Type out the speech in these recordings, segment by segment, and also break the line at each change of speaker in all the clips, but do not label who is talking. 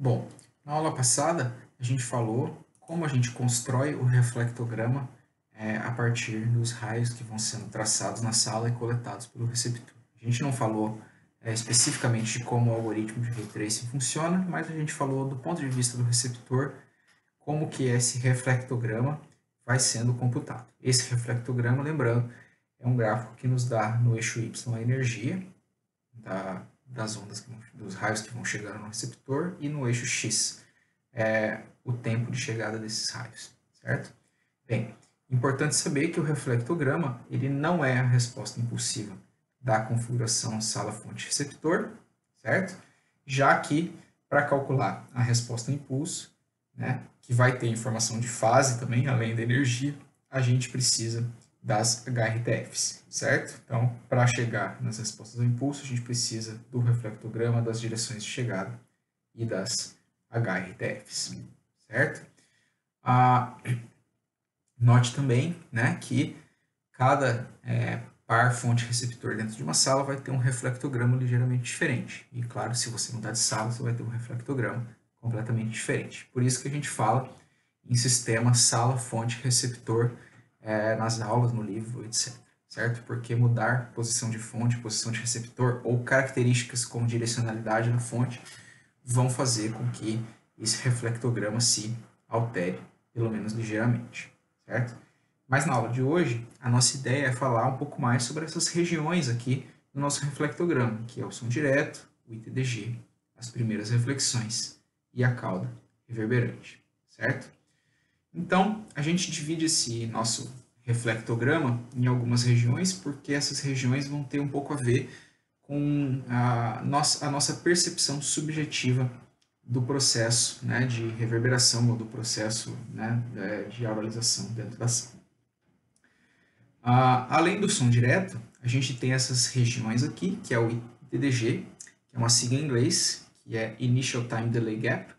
Bom, na aula passada a gente falou como a gente constrói o reflectograma a partir dos raios que vão sendo traçados na sala e coletados pelo receptor. A gente não falou especificamente de como o algoritmo de ray tracing funciona, mas a gente falou do ponto de vista do receptor como que esse reflectograma vai sendo computado. Esse reflectograma, lembrando, é um gráfico que nos dá no eixo Y a energia das ondas, dos raios que vão chegando no receptor, e no eixo X, o tempo de chegada desses raios, certo? Bem, importante saber que o reflectograma ele não é a resposta impulsiva da configuração sala-fonte-receptor, certo? Já que, para calcular a resposta impulso, né, que vai ter informação de fase também, além da energia, a gente precisa das HRTFs, certo? Então, para chegar nas respostas ao impulso, a gente precisa do reflectograma, das direções de chegada e das HRTFs, certo? Note também, né, que cada par fonte-receptor dentro de uma sala vai ter um reflectograma ligeiramente diferente. E claro, se você mudar de sala, você vai ter um reflectograma completamente diferente. Por isso que a gente fala em sistema sala-fonte-receptor nas aulas, no livro, etc. Certo? Porque mudar posição de fonte, posição de receptor ou características como direcionalidade da fonte vão fazer com que esse reflectograma se altere, pelo menos ligeiramente, certo? Mas na aula de hoje, a nossa ideia é falar um pouco mais sobre essas regiões aqui do nosso reflectograma, que é o som direto, o ITDG, as primeiras reflexões e a cauda reverberante, certo? Então, a gente divide esse nosso reflectograma em algumas regiões, porque essas regiões vão ter um pouco a ver com a nossa percepção subjetiva do processo, né, de reverberação ou do processo, né, de auralização dentro da sala. Além do som direto, a gente tem essas regiões aqui, que é o ITDG, que é uma sigla em inglês, que é Initial Time Delay Gap.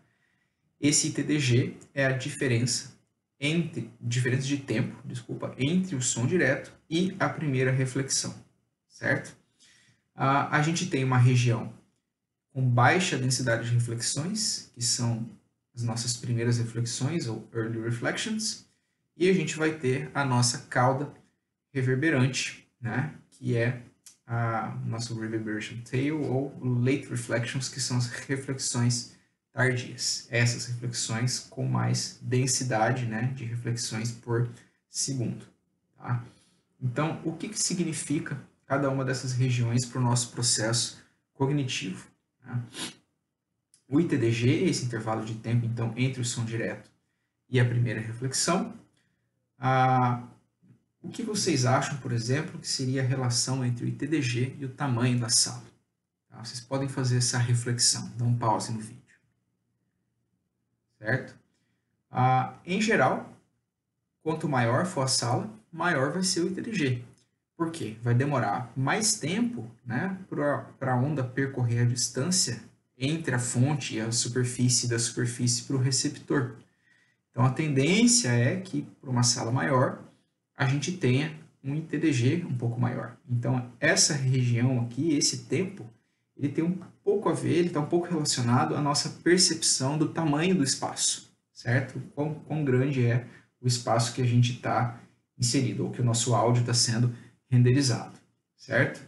Esse ITDG é a diferença de tempo, entre o som direto e a primeira reflexão, certo? A gente tem uma região com baixa densidade de reflexões, que são as nossas primeiras reflexões, ou early reflections, e a gente vai ter a nossa cauda reverberante, né, que é a nosso reverberation tail, ou late reflections, que são as reflexões tardias. Essas reflexões com mais densidade, né, de reflexões por segundo. Tá? Então, o que significa cada uma dessas regiões para o nosso processo cognitivo? Né? O ITDG, esse intervalo de tempo, então, entre o som direto e a primeira reflexão. O que vocês acham, por exemplo, que seria a relação entre o ITDG e o tamanho da sala? Tá? Vocês podem fazer essa reflexão, dá um pause no vídeo. Certo? Em geral, quanto maior for a sala, maior vai ser o ITDG. Por quê? Vai demorar mais tempo, né, para a onda percorrer a distância entre a fonte e a superfície, da superfície para o receptor. Então, a tendência é que, para uma sala maior, a gente tenha um ITDG um pouco maior. Então, essa região aqui, esse tempo, ele tem um pouco a ver, ele está um pouco relacionado à nossa percepção do tamanho do espaço, certo? Quão grande é o espaço que a gente está inserido, ou que o nosso áudio está sendo renderizado, certo?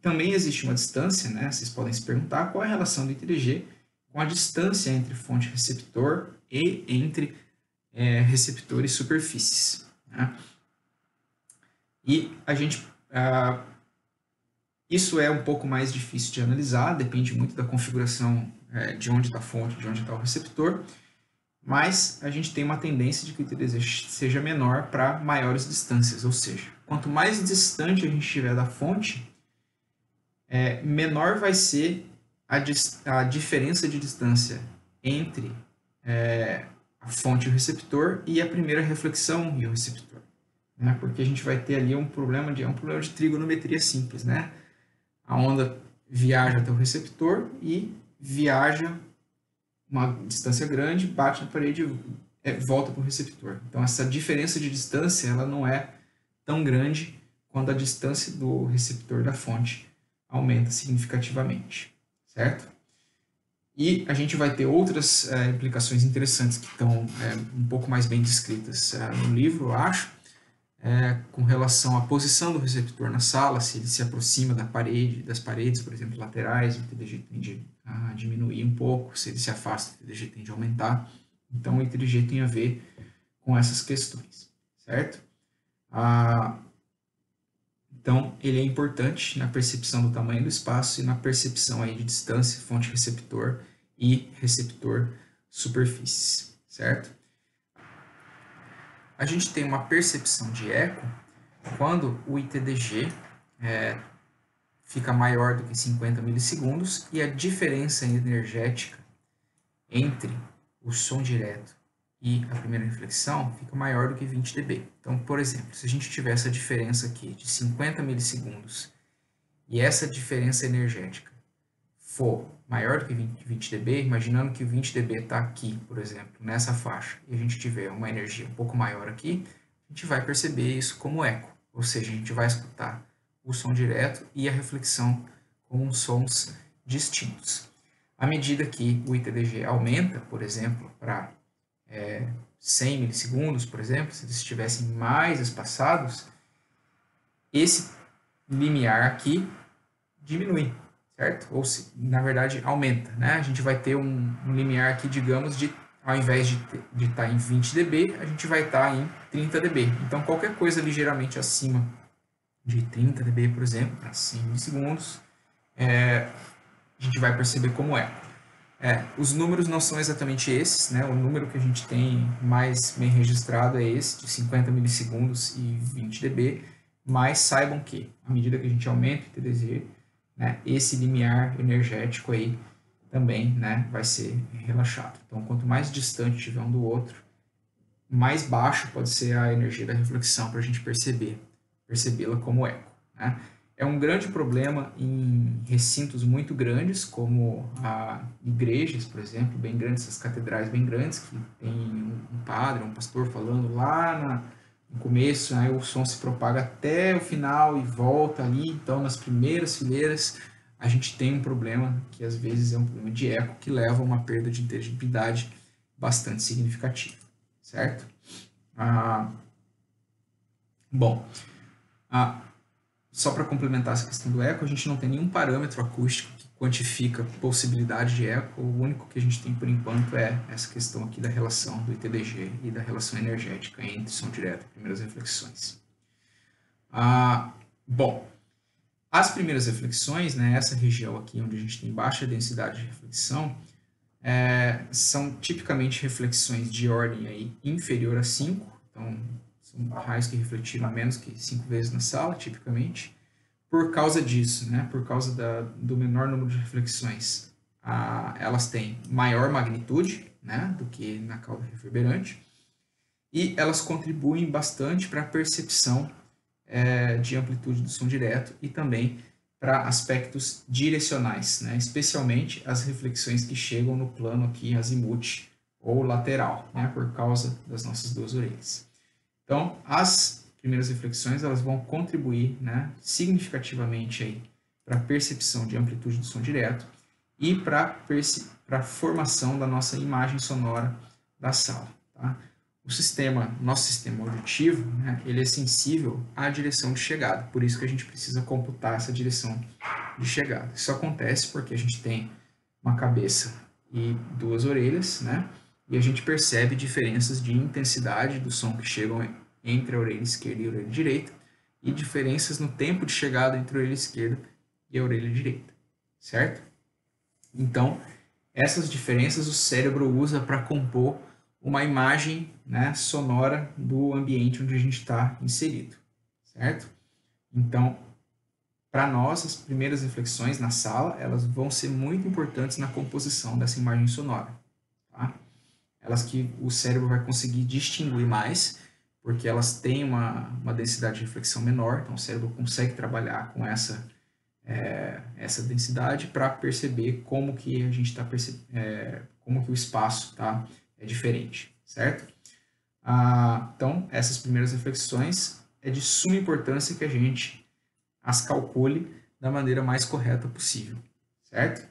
Também existe uma distância, né? Vocês podem se perguntar qual é a relação do ITDG com a distância entre fonte e receptor e entre receptor e superfícies. Né? E a gente, isso é um pouco mais difícil de analisar, depende muito da configuração de onde está a fonte, de onde está o receptor, mas a gente tem uma tendência de que o ITDG seja menor para maiores distâncias, ou seja, quanto mais distante a gente estiver da fonte, menor vai ser a diferença de distância entre a fonte e o receptor e a primeira reflexão e o receptor. Né? Porque a gente vai ter ali um problema de trigonometria simples. Né? A onda viaja até o receptor e viaja uma distância grande, bate na parede e volta para o receptor. Então, essa diferença de distância ela não é tão grande quando a distância do receptor da fonte aumenta significativamente, certo? E a gente vai ter outras implicações interessantes que estão um pouco mais bem descritas no livro, eu acho, com relação à posição do receptor na sala, se ele se aproxima das paredes, por exemplo, laterais, o TDG tende a diminuir um pouco, se ele se afasta, o TDG tende a aumentar. Então, o ITDG tem a ver com essas questões, certo? Então, ele é importante na percepção do tamanho do espaço e na percepção aí de distância, fonte receptor e receptor superfícies, certo? A gente tem uma percepção de eco quando o ITDG fica maior do que 50 milissegundos e a diferença energética entre o som direto e a primeira reflexão fica maior do que 20 dB. Então, por exemplo, se a gente tiver essa diferença aqui de 50 milissegundos e essa diferença energética for maior do que 20 dB, imaginando que o 20 dB está aqui, por exemplo, nessa faixa, e a gente tiver uma energia um pouco maior aqui, a gente vai perceber isso como eco, ou seja, a gente vai escutar o som direto e a reflexão com sons distintos. À medida que o ITDG aumenta, por exemplo, para 100 milissegundos, por exemplo, se eles estivessem mais espaçados, esse limiar aqui diminui, certo? Ou se, na verdade, aumenta, né? A gente vai ter um limiar aqui, digamos, ao invés de estar em 20 dB, a gente vai estar em 30 dB. Então, qualquer coisa ligeiramente acima de 30 dB, por exemplo, para 100 milissegundos, a gente vai perceber como eco. Os números não são exatamente esses, né? O número que a gente tem mais bem registrado é esse, de 50 milissegundos e 20 dB, mas saibam que, à medida que a gente aumenta o TDZ, né, esse limiar energético aí também, né, vai ser relaxado. Então, quanto mais distante tiver um do outro, mais baixo pode ser a energia da reflexão para a gente percebê-la como eco, né? É um grande problema em recintos muito grandes, como igrejas, por exemplo, bem grandes, essas catedrais bem grandes, que tem um padre, um pastor falando lá no começo, aí o som se propaga até o final e volta ali. Então, nas primeiras fileiras, a gente tem um problema que às vezes é um problema de eco que leva a uma perda de inteligibilidade bastante significativa, certo? Bom, só para complementar essa questão do eco, a gente não tem nenhum parâmetro acústico que quantifica a possibilidade de eco. O único que a gente tem por enquanto é essa questão aqui da relação do ITDG e da relação energética entre som direto e primeiras reflexões. Bom, as primeiras reflexões, né, essa região aqui onde a gente tem baixa densidade de reflexão, são tipicamente reflexões de ordem aí inferior a 5, então são raios que refletiram menos que 5 vezes na sala, tipicamente. Por causa disso, né, por causa do menor número de reflexões, elas têm maior magnitude, né, do que na cauda reverberante, e elas contribuem bastante para a percepção de amplitude do som direto e também para aspectos direcionais, né, especialmente as reflexões que chegam no plano aqui azimuth ou lateral, né, por causa das nossas duas orelhas. Então, as primeiras reflexões elas vão contribuir, né, significativamente para a percepção de amplitude do som direto e para a formação da nossa imagem sonora da sala. Tá? Nosso sistema auditivo, né, ele é sensível à direção de chegada, por isso que a gente precisa computar essa direção de chegada. Isso acontece porque a gente tem uma cabeça e duas orelhas, né, e a gente percebe diferenças de intensidade do som que chegam entre a orelha esquerda e a orelha direita, e diferenças no tempo de chegada entre a orelha esquerda e a orelha direita, certo? Então, essas diferenças o cérebro usa para compor uma imagem, né, sonora do ambiente onde a gente está inserido, certo? Então, para nós, as primeiras reflexões na sala, elas vão ser muito importantes na composição dessa imagem sonora, tá? Elas que o cérebro vai conseguir distinguir mais, porque elas têm uma densidade de reflexão menor, então o cérebro consegue trabalhar com essa densidade para perceber como que a gente está como que o espaço é diferente, certo? Então, essas primeiras reflexões é de suma importância que a gente as calcule da maneira mais correta possível, certo?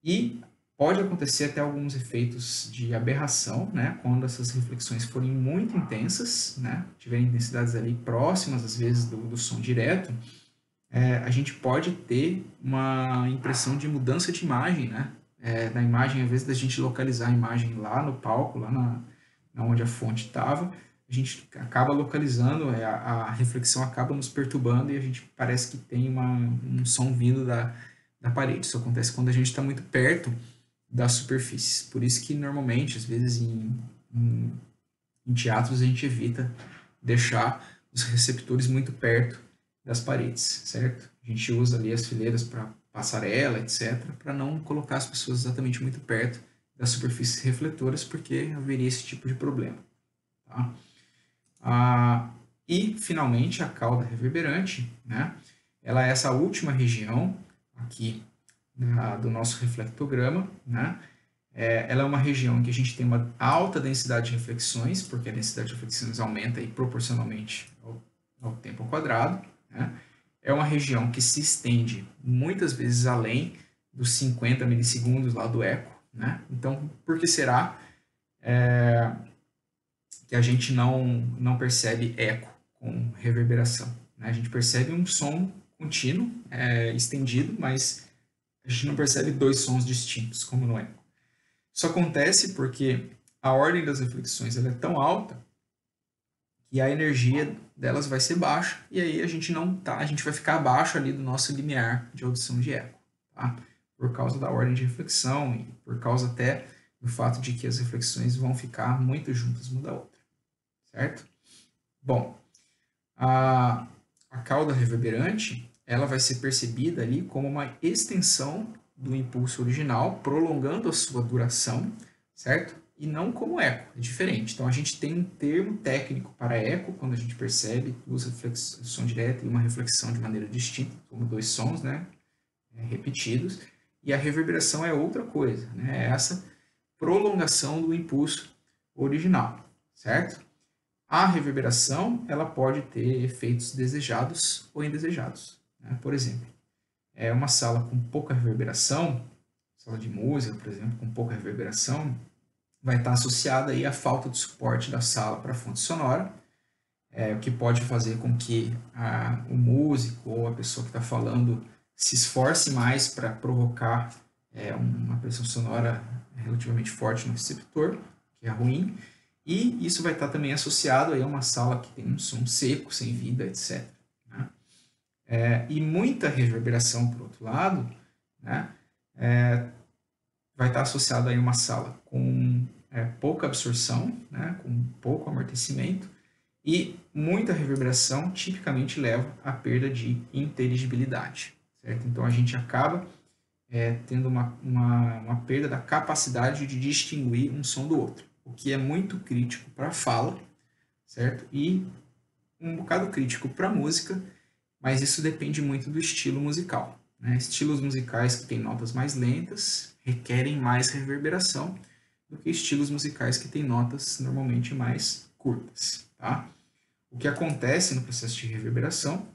E Pode acontecer até alguns efeitos de aberração, né? Quando essas reflexões forem muito intensas, né? Tiverem intensidades ali próximas, às vezes, do som direto, a gente pode ter uma impressão de mudança de imagem, né? Da imagem, ao invés da gente localizar a imagem lá no palco, lá na onde a fonte estava, a gente acaba localizando, a reflexão acaba nos perturbando e a gente parece que tem um som vindo da parede. Isso acontece quando a gente está muito perto das superfícies. Por isso que normalmente, às vezes em teatros, a gente evita deixar os receptores muito perto das paredes, certo? A gente usa ali as fileiras para passarela, etc., para não colocar as pessoas exatamente muito perto das superfícies refletoras, porque haveria esse tipo de problema. Tá? E, finalmente, a cauda reverberante, né? Ela é essa última região aqui do nosso reflectograma, né? Ela é uma região em que a gente tem uma alta densidade de reflexões, porque a densidade de reflexões aumenta aí proporcionalmente ao tempo ao quadrado, né? É uma região que se estende muitas vezes além dos 50 milissegundos lá do eco, né? Então, por que será que a gente não percebe eco com reverberação, né? A gente percebe um som contínuo, estendido, mas a gente não percebe dois sons distintos, como no eco. Isso acontece porque a ordem das reflexões ela é tão alta que a energia delas vai ser baixa, e aí a gente vai ficar abaixo ali do nosso limiar de audição de eco, tá? Por causa da ordem de reflexão e por causa até do fato de que as reflexões vão ficar muito juntas uma da outra, certo? Bom, a cauda reverberante, ela vai ser percebida ali como uma extensão do impulso original, prolongando a sua duração, certo? E não como eco, é diferente. Então, a gente tem um termo técnico para eco, quando a gente percebe duas reflexões, som direto e uma reflexão de maneira distinta, como dois sons, né, repetidos, e a reverberação é outra coisa, né, é essa prolongação do impulso original, certo? A reverberação, ela pode ter efeitos desejados ou indesejados, né? Por exemplo, uma sala com pouca reverberação, sala de música, por exemplo, com pouca reverberação, vai estar associada aí à falta de suporte da sala para a fonte sonora, o que pode fazer com que o músico ou a pessoa que está falando se esforce mais para provocar uma pressão sonora relativamente forte no receptor, que é ruim, e isso vai estar também associado aí a uma sala que tem um som seco, sem vida, etc. Né? E muita reverberação, por outro lado, né, vai estar associado a uma sala com pouca absorção, né, com pouco amortecimento, e muita reverberação tipicamente leva à perda de inteligibilidade, certo? Então a gente acaba tendo uma perda da capacidade de distinguir um som do outro, o que é muito crítico para a fala, certo? E um bocado crítico para a música, mas isso depende muito do estilo musical, né? Estilos musicais que têm notas mais lentas requerem mais reverberação do que estilos musicais que têm notas normalmente mais curtas, tá? O que acontece no processo de reverberação,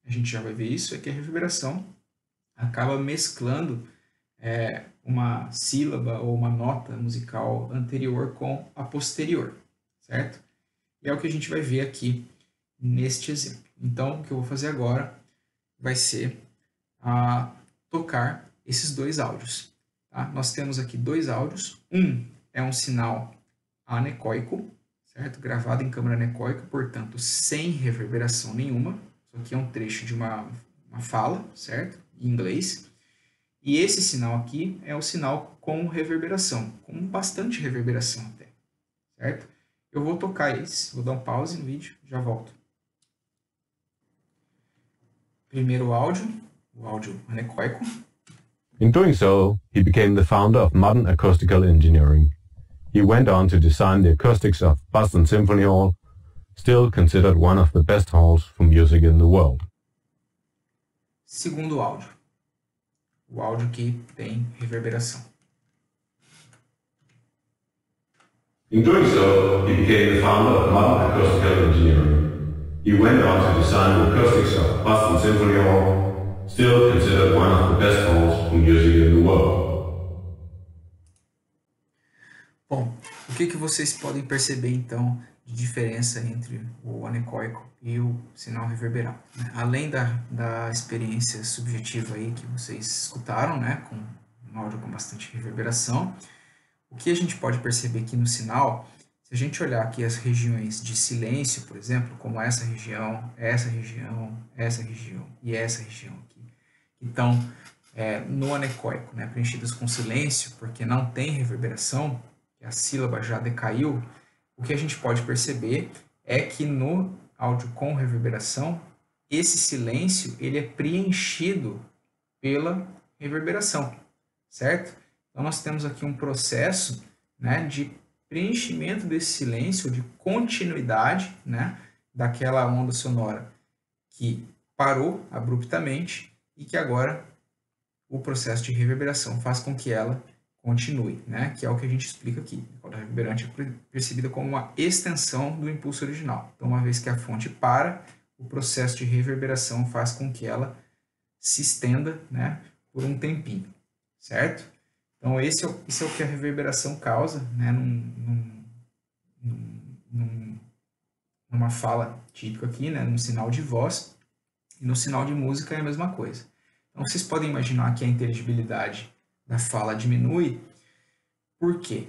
a gente já vai ver isso, é que a reverberação acaba mesclando uma sílaba ou uma nota musical anterior com a posterior, certo? E é o que a gente vai ver aqui neste exemplo. Então, o que eu vou fazer agora vai ser tocar esses dois áudios. Tá? Nós temos aqui dois áudios. Um é um sinal anecoico, certo? Gravado em câmara anecoica, portanto, sem reverberação nenhuma. Isso aqui é um trecho de uma fala, certo? Em inglês. E esse sinal aqui é o sinal com reverberação, com bastante reverberação até, certo? Eu vou tocar esse, vou dar um pause no vídeo, já volto. Primeiro áudio, o áudio anecoico.
In doing so, he became the founder of modern acoustical engineering. He went on to design the acoustics of Boston Symphony Hall, still considered one of the best halls for music in the world.
Segundo áudio, o áudio que tem reverberação.
In doing so, he became the founder of modern acoustical engineering. He went on to design the acoustics of Boston Symphony Hall, still considered one of the best halls for music in the world.
Bom, o que vocês podem perceber então de diferença entre o anecoico e o sinal reverberado, né? Além da experiência subjetiva aí que vocês escutaram, né, com um áudio com bastante reverberação, o que a gente pode perceber aqui no sinal, se a gente olhar aqui as regiões de silêncio, por exemplo, como essa região e essa região aqui, então no anecoico, né, preenchidas com silêncio, porque não tem reverberação, a sílaba já decaiu, o que a gente pode perceber é que no áudio com reverberação, esse silêncio ele é preenchido pela reverberação, certo? Então nós temos aqui um processo, né, de preenchimento desse silêncio, de continuidade, né, daquela onda sonora que parou abruptamente e que agora o processo de reverberação faz com que ela continue, né? Que é o que a gente explica aqui. A cauda reverberante é percebida como uma extensão do impulso original. Então, uma vez que a fonte para, o processo de reverberação faz com que ela se estenda, né, por um tempinho, certo? Então, esse é o que a reverberação causa, né, numa fala típica aqui, né, num sinal de voz, e no sinal de música é a mesma coisa. Então, vocês podem imaginar que a inteligibilidade da fala diminui. Por quê?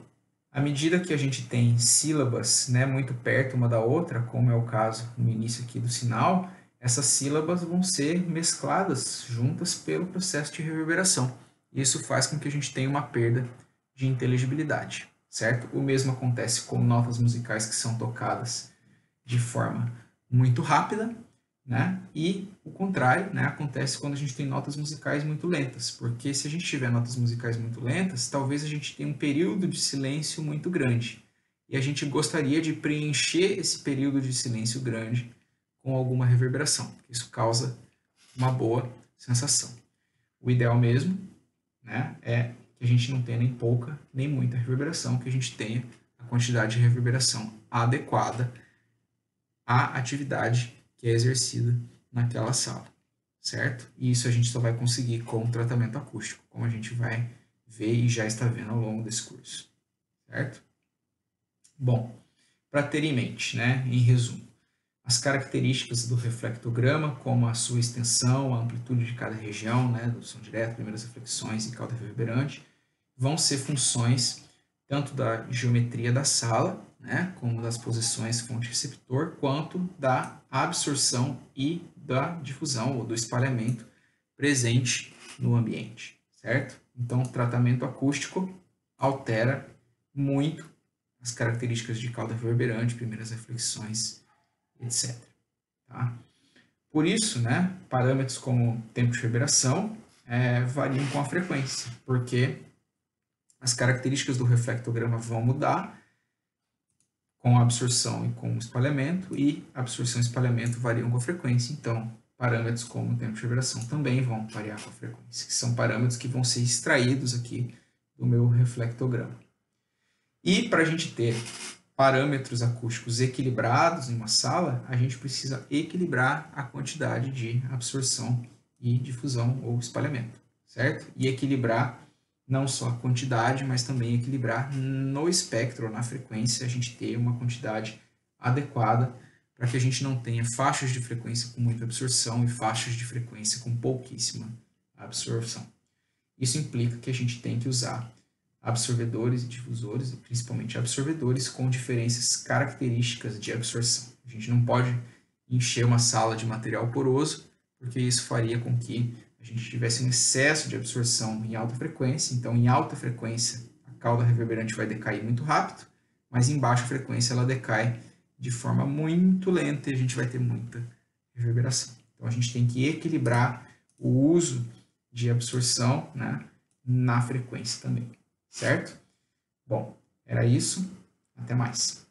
À medida que a gente tem sílabas, né, muito perto uma da outra, como é o caso no início aqui do sinal, essas sílabas vão ser mescladas juntas pelo processo de reverberação. Isso faz com que a gente tenha uma perda de inteligibilidade, certo? O mesmo acontece com notas musicais que são tocadas de forma muito rápida, né? E o contrário, né, acontece quando a gente tem notas musicais muito lentas, porque se a gente tiver notas musicais muito lentas, talvez a gente tenha um período de silêncio muito grande. E a gente gostaria de preencher esse período de silêncio grande com alguma reverberação. Isso causa uma boa sensação. O ideal mesmo, né, é que a gente não tenha nem pouca nem muita reverberação, que a gente tenha a quantidade de reverberação adequada à atividade que é exercida naquela sala, certo? E isso a gente só vai conseguir com o tratamento acústico, como a gente vai ver e já está vendo ao longo desse curso, certo? Bom, para ter em mente, né, em resumo, as características do reflectograma, como a sua extensão, a amplitude de cada região, né, do som direto, primeiras reflexões e cauda reverberante, vão ser funções tanto da geometria da sala, né, como das posições fonte-receptor, quanto da absorção e da difusão ou do espalhamento presente no ambiente, certo? Então, o tratamento acústico altera muito as características de cauda reverberante, primeiras reflexões, etc. Tá? Por isso, né, parâmetros como tempo de reverberação variam com a frequência, porque as características do reflectograma vão mudar com a absorção e com o espalhamento, e absorção e espalhamento variam com a frequência. Então, parâmetros como o tempo de reverberação também vão variar com a frequência, que são parâmetros que vão ser extraídos aqui do meu reflectograma. E para a gente ter parâmetros acústicos equilibrados em uma sala, a gente precisa equilibrar a quantidade de absorção e difusão ou espalhamento, certo? E equilibrar não só a quantidade, mas também equilibrar no espectro, na frequência, a gente ter uma quantidade adequada para que a gente não tenha faixas de frequência com muita absorção e faixas de frequência com pouquíssima absorção. Isso implica que a gente tem que usar absorvedores e difusores, principalmente absorvedores com diferenças características de absorção. A gente não pode encher uma sala de material poroso, porque isso faria com que a gente tivesse um excesso de absorção em alta frequência. Então, em alta frequência, a cauda reverberante vai decair muito rápido, mas em baixa frequência ela decai de forma muito lenta e a gente vai ter muita reverberação. Então, a gente tem que equilibrar o uso de absorção, né, na frequência também, certo? Bom, era isso. Até mais.